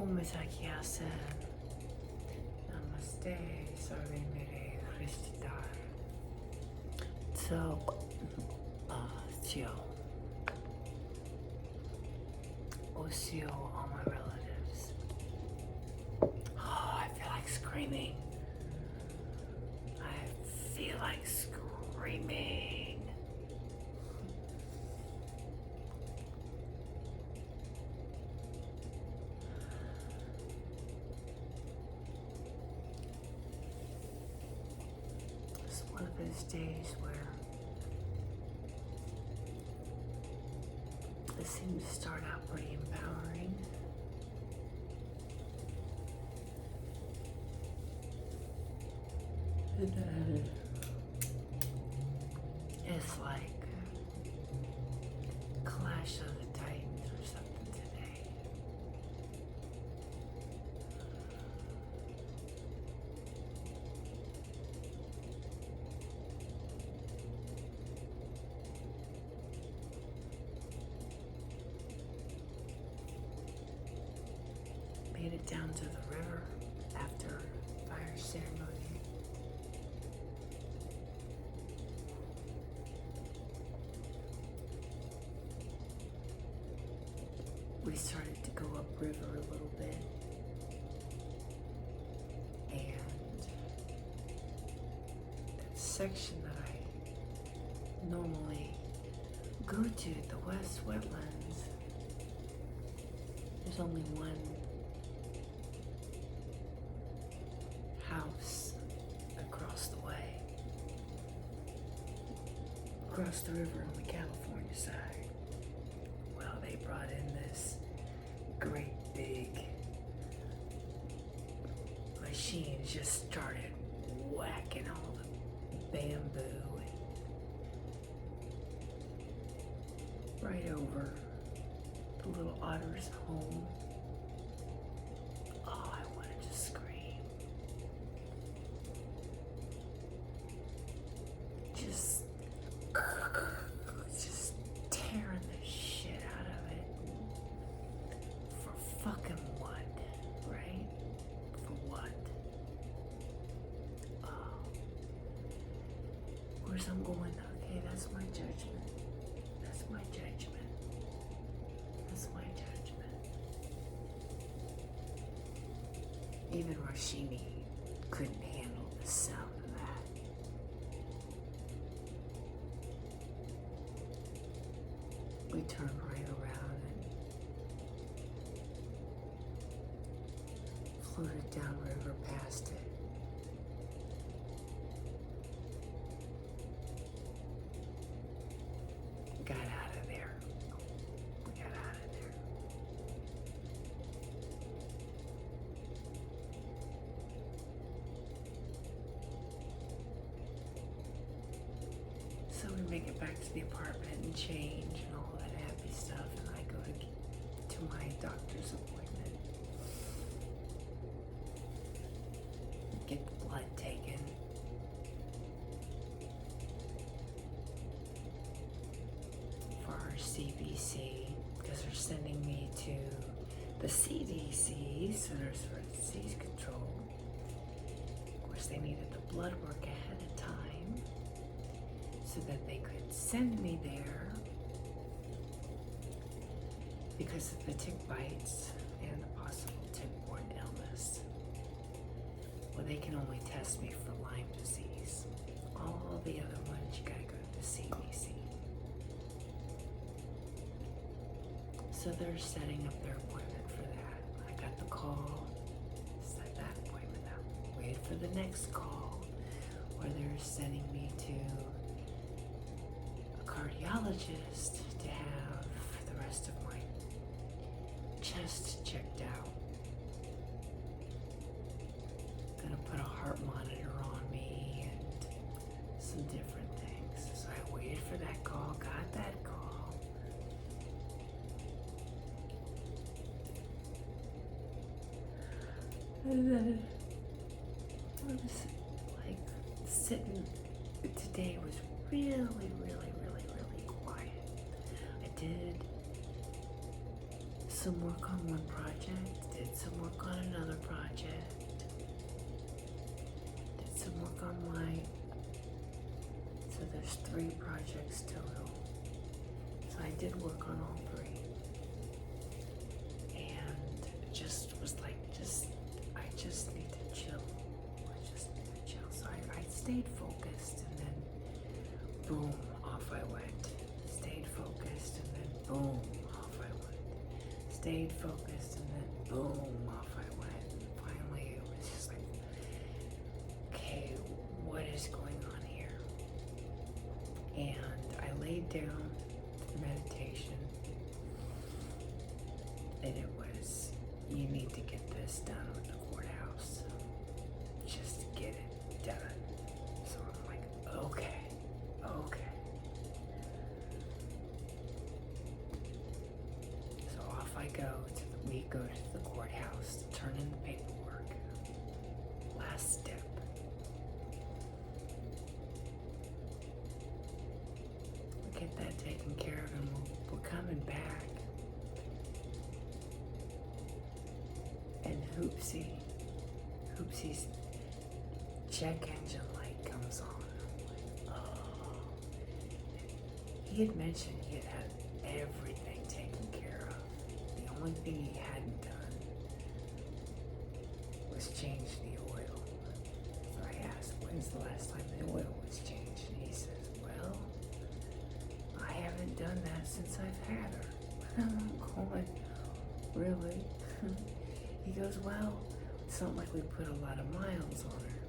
Omisakiyasen. Namaste. Sarve mere Christitar. So, Tio. Osio, all my relatives. Oh, I feel like screaming. I feel like screaming. It's one of those days where it seemed to start out pretty empowering. And then it's like Clash of the Titans or something today. Made it down to the river after fire ceremony. We started to go upriver a little bit, and that section that I normally go to, the West Wetlands, there's only one house across the way, across the river on the California side. Well, they brought in this great big machine, just started whacking all the bamboo right over the little otter's home. Oh, I wanted to scream. Just tearing the shit out of it. For fucking what, right? For what? Oh. Where's I'm going? Okay, that's my judgment. That's my judgment. That's my judgment. Even Rashini couldn't handle the sound of that. We turned right around and floated downriver past it. Got out of there. We got out of there. So we make it back to the apartment and change and all that happy stuff, and I go to my doctor's appointment. Get the blood taken. For our CBC, because they're sending me to the CDC, Centers for Disease Control. Of course, they needed the blood work ahead of time so that they could send me there because of the tick bites and the possible tick-borne illness. Well, they can only test me for Lyme disease. All the other ones, you gotta go to the CDC. So they're setting up their appointment for that. I got the call, set that appointment up. Waited for the next call where they're sending me to a cardiologist to have the rest of my chest checked out. Gonna put a heart monitor on me and some different things. So I waited for that call, got that call. And then I was like sitting, today was really quiet. I did some work on one project, did some work on another project, did some work on my, so there's 3 projects total. So I did work on all 3. And just was like, I just need to chill. I just need to chill. So I stayed focused, and then boom, off I went. Stayed focused, and then boom, off I went. Stayed focused, and then boom, off I went. And finally, it was just like, okay, what is going on here? And I laid down for meditation, and it was, you need to get this done with the courthouse. Just get it done. So I'm like, okay. So off I go we go to the courthouse to turn in the paperwork. Last step. We'll get that taken care of, and we're coming back. And Hoopsy's check engine light comes on. I'm like, oh. He had mentioned he had everything taken care of. The only thing he hadn't done was change the oil. So I asked, when's the last time the oil was changed? And he says, well, I haven't done that since I've had her. I'm going, really? He goes, well, it's not like we put a lot of miles on her.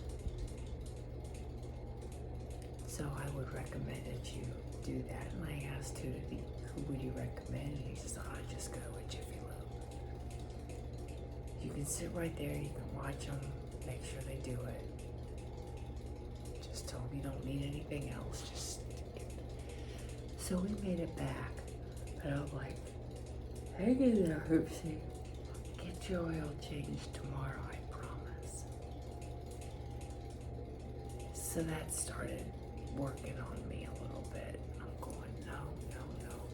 So I would recommend that you do that. And I asked who would you recommend? And he says, oh, just go with Jiffy Lube. You can sit right there, you can watch them, make sure they do it. Just tell them you don't need anything else. So we made it back. And I'm like, hang in there, Hoopsie. Get your oil changed tomorrow, I promise. So that started working on me a little bit. I'm going, no.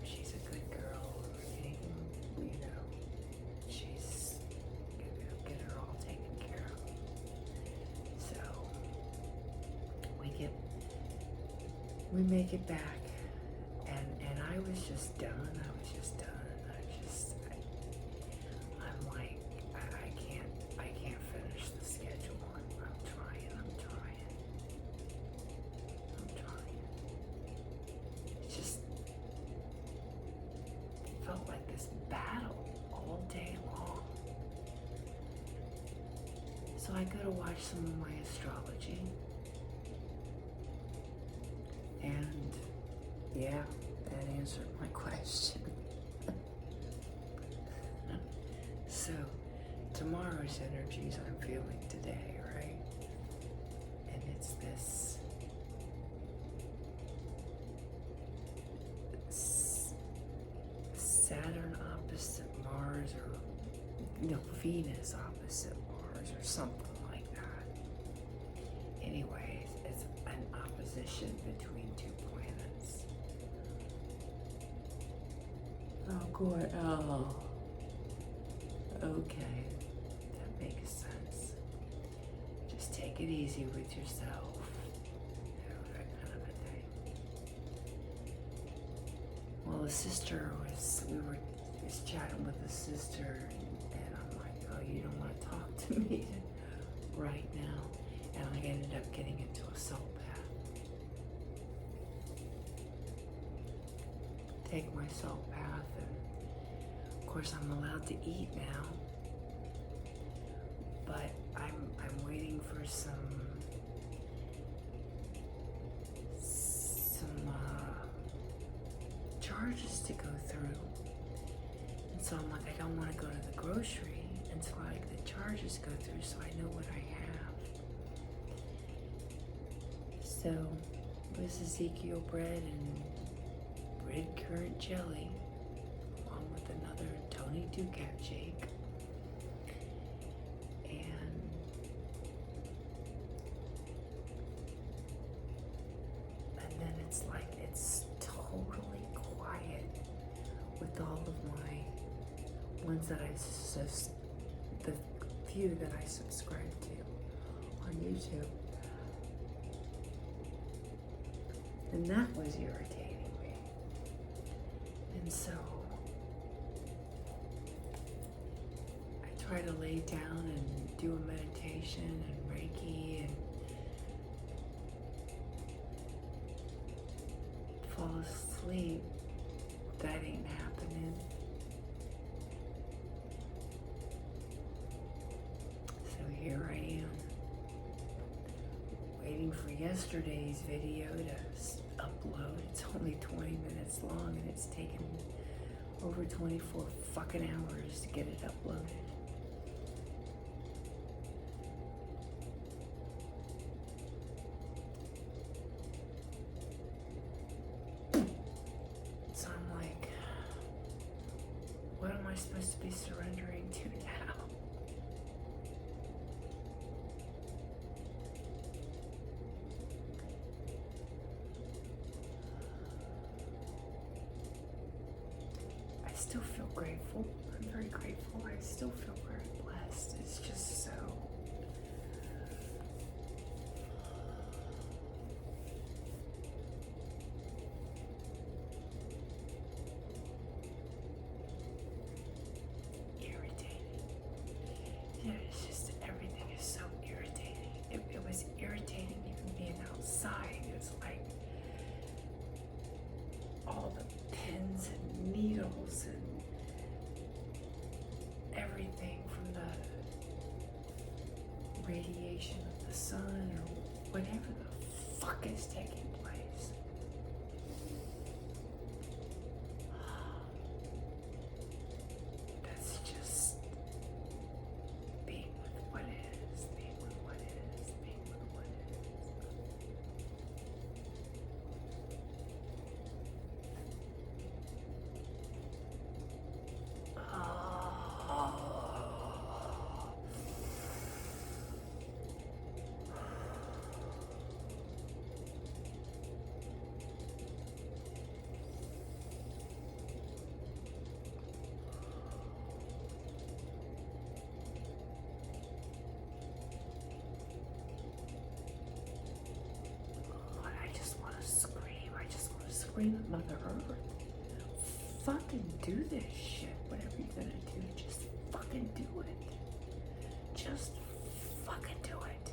She's a good girl. She's get her all taken care of. So we make it back, and I was just done. I'm like, I can't finish the schedule. I'm trying. It just felt like this battle all day long. So I go to watch some of my astrology. And yeah, that answered my question. So, tomorrow's energies I'm feeling today, right? And it's this Saturn opposite Mars, or Venus opposite Mars, or something like that. Anyways, it's an opposition between 2 planets. Oh, good. Oh. Okay, that makes sense. Just take it easy with yourself. That kind of a thing. Well, the sister we were chatting with the sister, and I'm like, oh, you don't want to talk to me right now. And I ended up getting into a salt bath. Take my salt bath, and of course I'm allowed to eat now, but I'm waiting for some charges to go through. And so I'm like, I don't want to go to the grocery until the charges go through, so I know what I have. So this Ezekiel bread and red currant jelly, along with another Tony Ducat shake. And then it's totally quiet with all of my ones that the few that I subscribe to on YouTube. And that was irritating me. And so I try to lay down and do a meditation and Reiki and fall asleep. That ain't happening. So here I am, waiting for yesterday's video to upload. It's only 20 minutes long and it's taken over 24 fucking hours to get it uploaded. So I'm like, what am I supposed to be surrendering to now? I still feel grateful. I'm very grateful. I still feel very blessed. It's just so... irritating. Yeah, it's just, everything is so irritating. It was irritating even being outside. It's like all the pins and needles and everything from the radiation of the sun or whatever the fuck is taking place. That's just being with what is, being with what is, being with what is. I just want to scream. I just want to scream at Mother Earth. Fucking do this shit. Whatever you're gonna do, just fucking do it. Just fucking do it.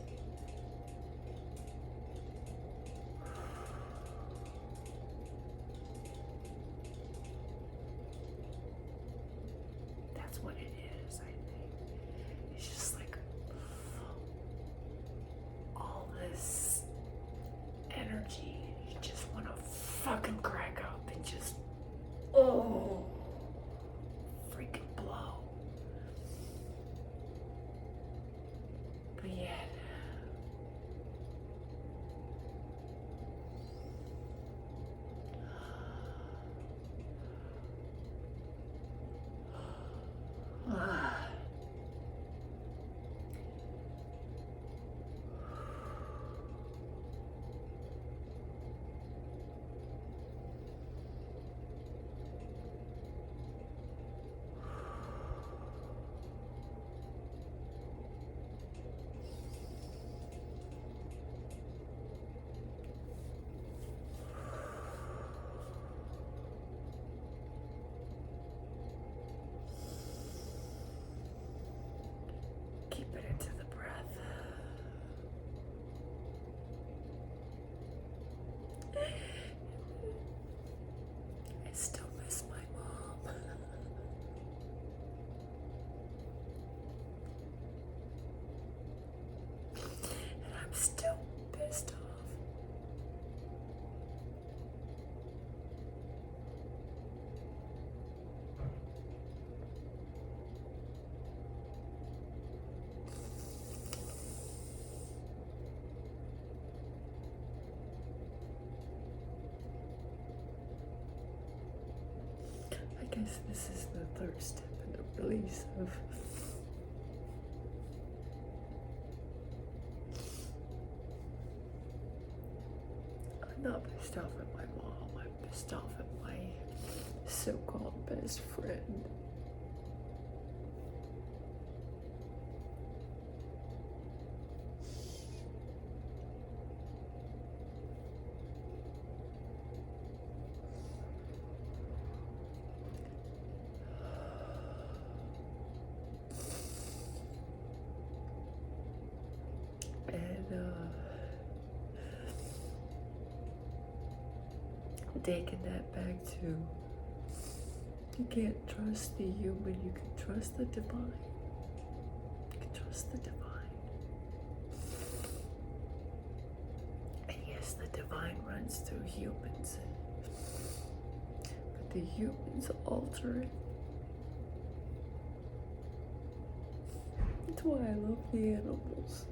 That's what it is, I think. It's just like all this energy. You just want to fucking crack up and just, oh, freaking blow. But yet, keep it into the breath. I still miss my mom. And I'm still pissed off. I guess this is the third step in the release of I'm not pissed off at my mom, I'm pissed off at my so-called best friend. taking that back to, you can't trust the human, you can trust the divine. You can trust the divine. And yes, the divine runs through humans, but the humans alter it. That's why I love the animals.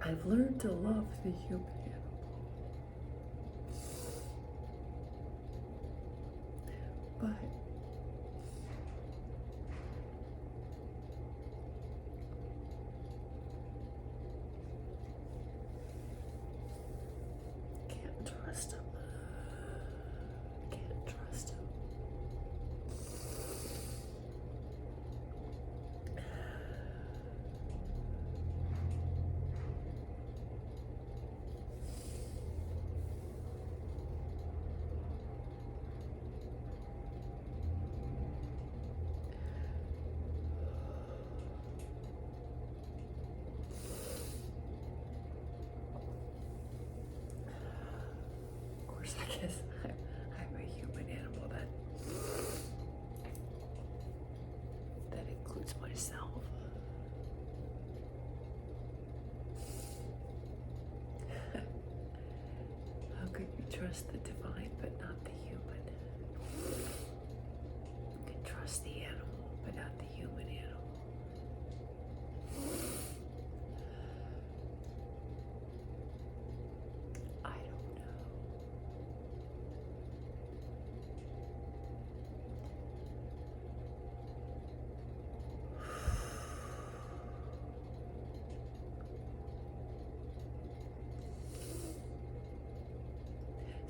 I've learned to love the human animal. But can't trust him. Can't trust him. Of course, I guess I'm a human animal that includes myself. How could you trust the divine but not the human? You can trust the animal but not the human animal. I don't know.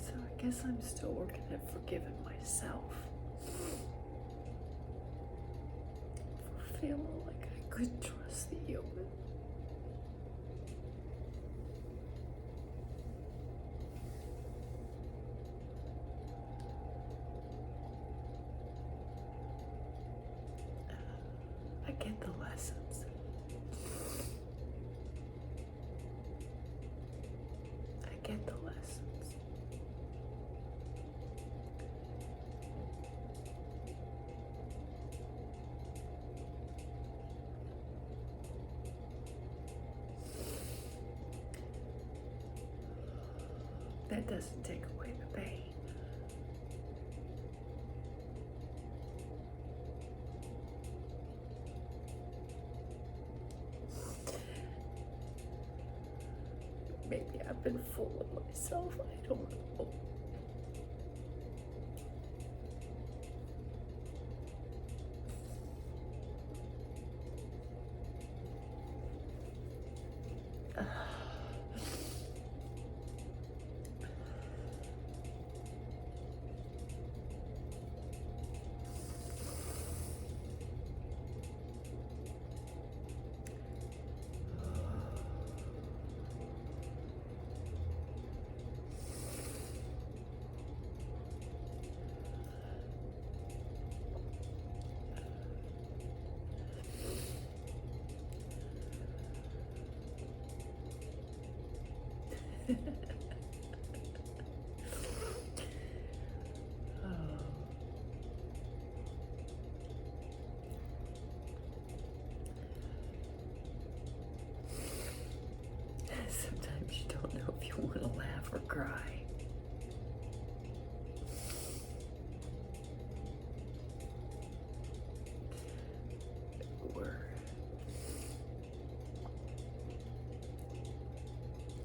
So I guess I'm still working at forgiving myself for feeling like I could trust the human. I get the lessons. I get the lessons. That doesn't take away the pain. Maybe I've been fooling myself, I don't know. Sometimes you don't know if you want to laugh or cry.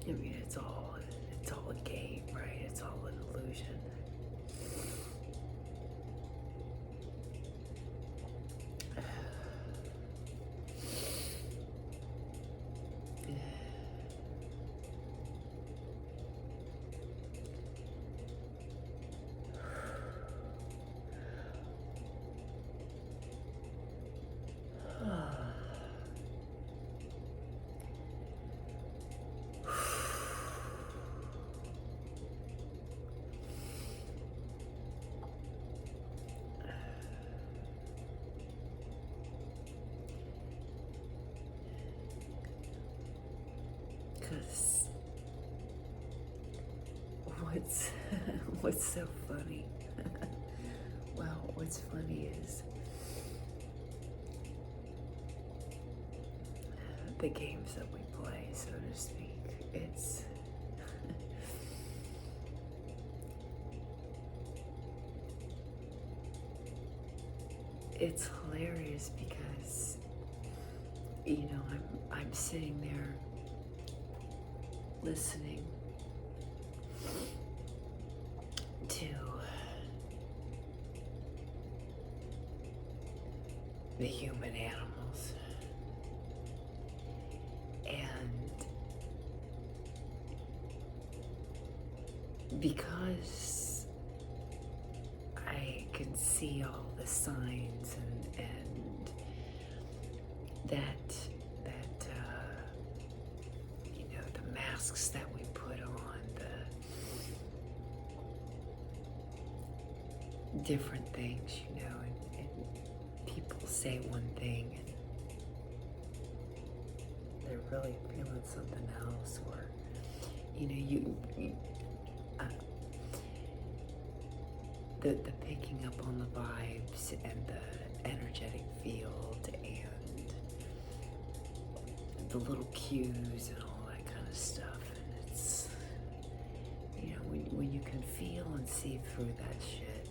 I mean, it's all a game, right? It's all an illusion. because what's so funny? Well, what's funny is the games that we play, so to speak. It's hilarious because, you know, I'm sitting there listening to the human animals, and because I can see all the signs and that you know, the masks that we put on, the different things, you know, and people say one thing and they're really feeling something else, or you know, the picking up on the vibes and the energetic field and the little cues and all that kind of stuff. And it's, you know, when you can feel and see through that shit,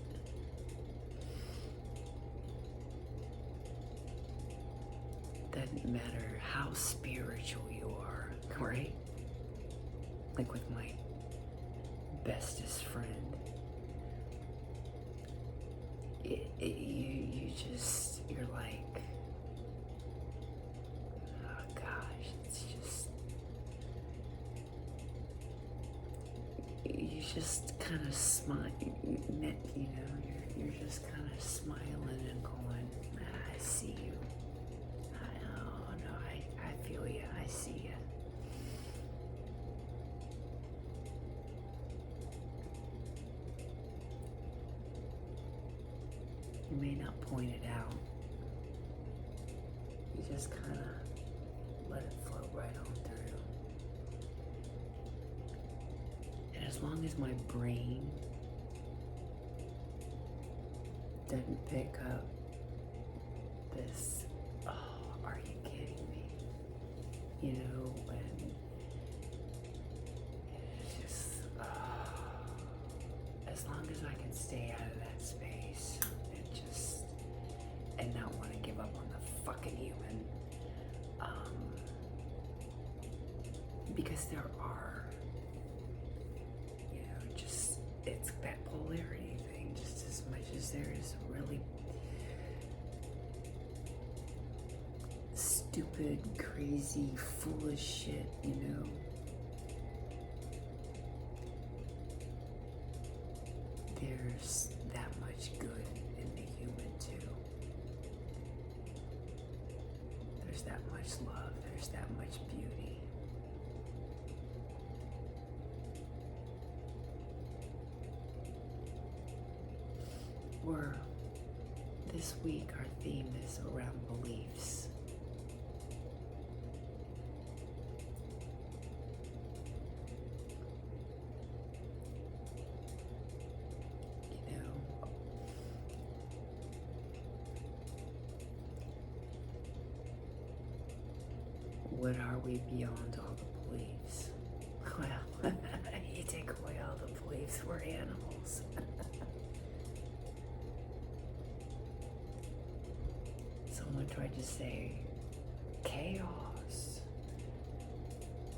doesn't matter how spiritual you are, right? Like with my bestest friend, you're like, oh gosh, it's just, you just kind of smile, you know, you're just kind of smiling and going, I see you. Oh no, I feel you, I see you. You may not point it out. You just kind of let it flow right on through. And as long as my brain doesn't pick up this, oh, are you kidding me? You know, when it's just, as long as I can stay out of that space and not want to give up on the fucking human, because there are, you know, just, it's that polarity thing, just as much as there is really stupid, crazy, foolish shit, you know. There's that much good in the human too. There's that much love, there's that much beauty. This week our theme is around beliefs. You know, what are we beyond all the beliefs? Well, you take away all the beliefs, we're animals. Someone tried to say chaos,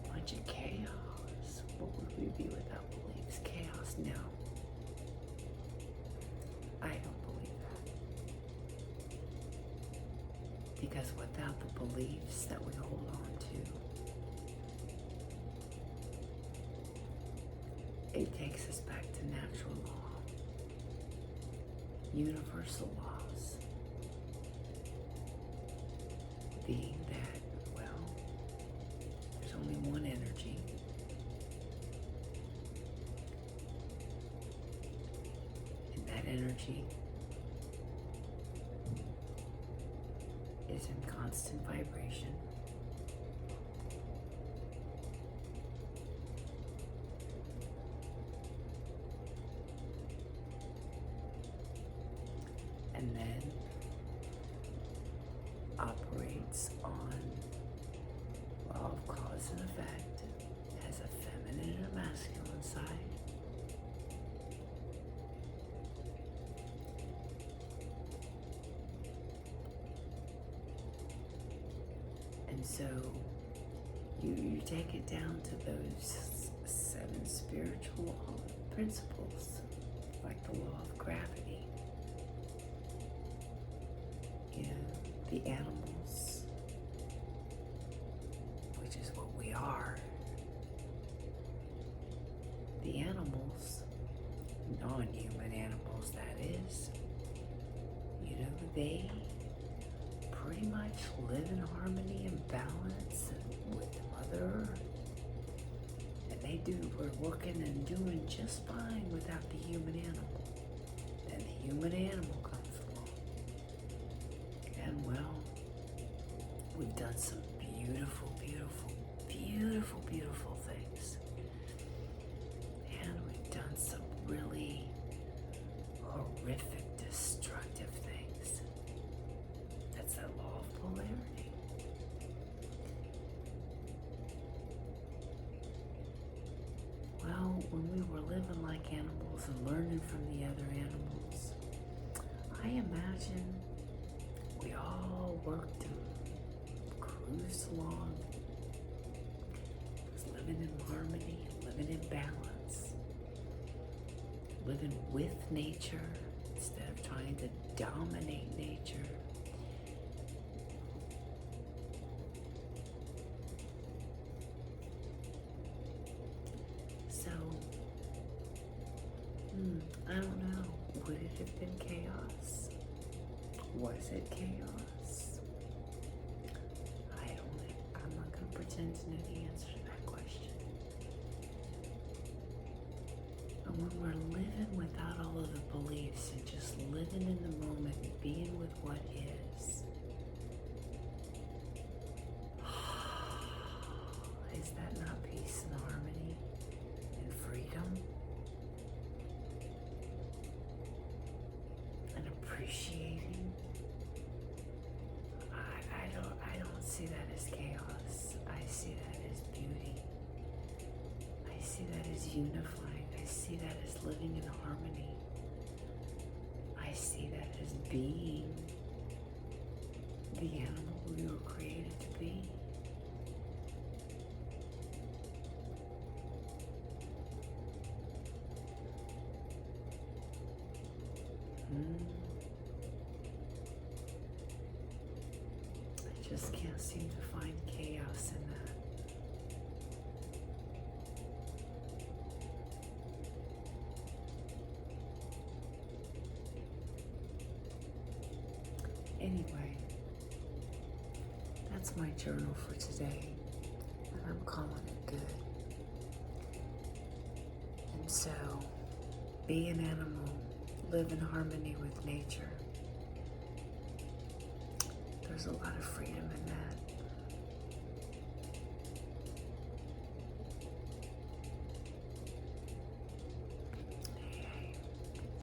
a bunch of chaos. What would we be without beliefs? Chaos? No, I don't believe that. Because without the beliefs that we hold on to, it takes us back to natural law, universal laws. Being that, well, there's only one energy. And that energy is in constant vibration. operates on law of cause and effect, has a feminine and a masculine side. And so you take it down to those 7 spiritual principles, like the law of gravity. You know, the animals, which is what we are. The animals, non-human animals that is, you know, they pretty much live in harmony and balance with Mother Earth. And we're working and doing just fine without the human animal. Then the human animal comes along. And well, we've done some beautiful, beautiful, beautiful, beautiful things. And we've done some really horrific, destructive things. That's that law of polarity. Well, when we were living like animals and learning from the other animals, I imagine we all worked and cruised along, just living in harmony, living in balance, living with nature instead of trying to dominate nature. So, I don't know. Would it have been chaos? Was it chaos? I'm not going to pretend to know the answer to that question. But when we're living without all of the beliefs and just living in the moment and being with what is that not peace and harmony and freedom? And appreciating? I don't see that as chaos. I see that as beauty. I see that as unifying. I see that as living in harmony. I see that as being the animal we were created to be. I just can't seem to find chaos in that. Anyway, that's my journal for today, and I'm calling it good. And so, be an animal, live in harmony with nature. There's a lot of freedom in that.